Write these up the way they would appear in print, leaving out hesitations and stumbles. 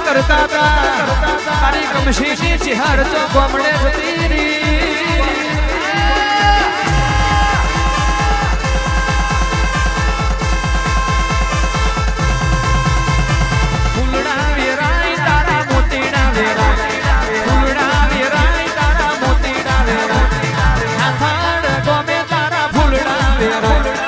કરતા હતા તારી કમશીની ચિહાર તો ગોમડે જતી રી ફૂલડા વેરાય તારા મોતીડા વેરાય ફૂલડા વેરાય તારા મોતીડા વેરાય આથાડ ગોમે તારા ફૂલડા વેરાય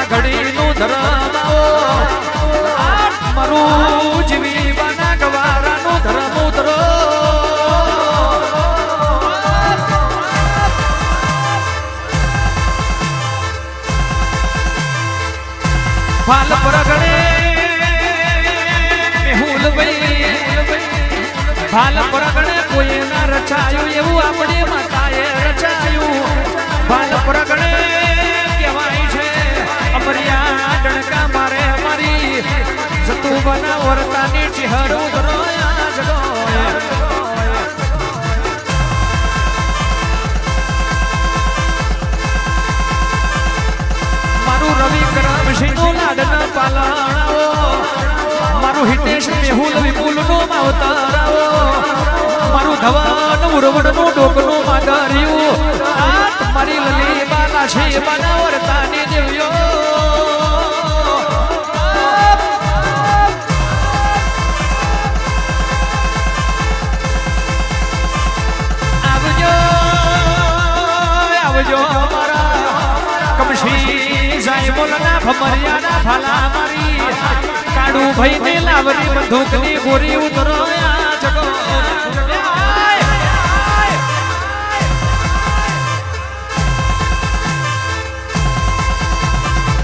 ઘડીનું ધરમ મારું જીવી બના ગવારાનું ધરમ ઉતરો ફાલ પરગણે મેહુલ ભાઈ ફાલ પરગણે કોઈ ના રચાયું એવું આપણે માતાએ રચાયું ફાલ પરગણે કહેવાય છે અમરિયા ડણકા મારે મારી જતું બના વર્તાની ચિહર ઉધરો જગો મારું રવિ કરમશીનું લાડના પાલણાઓ મારું હિતેશ મેહુલ વિપુલનું માવતરાઓ મારું ધવન ઉરવડનું ડોકનું માગર્યું મારી લલી બાલા છે બના વર્તાની દેવ્યો ભમરિયાના ફાલા મારી કાડુ ભાઈ ને લાવરી બંદૂકની ગોરી ઉતરો જગો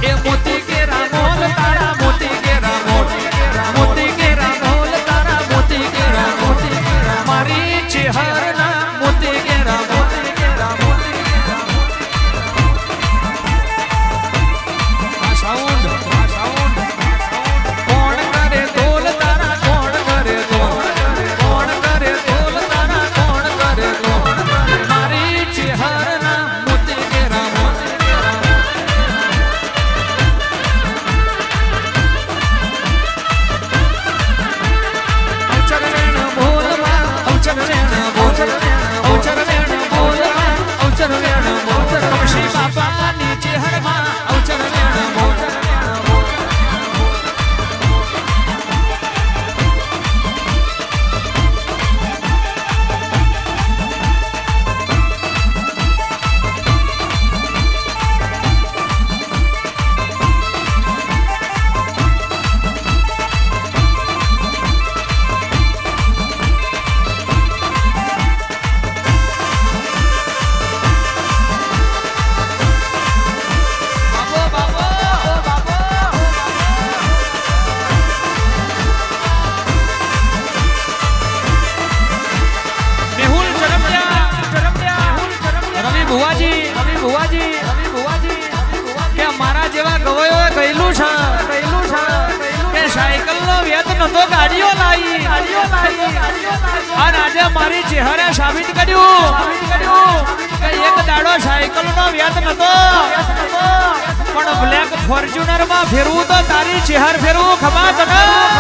એ મોતી કે રામોલ તારા મોતી કે રામોલ મોતી કે રામોલ તારા મોતી કે રામોલ મારી ચેહરના મોતી કે રામોલ ગાડીઓ લાવી અને આજે મારી ચહેરે સાબિત કર્યું કે એક દાડો સાયકલ નો વ્યાત નતો પણ બ્લેક ફોર્ચ્યુનર માં ફેરવું તો તારી ચહેર ફેરવું ખબર તને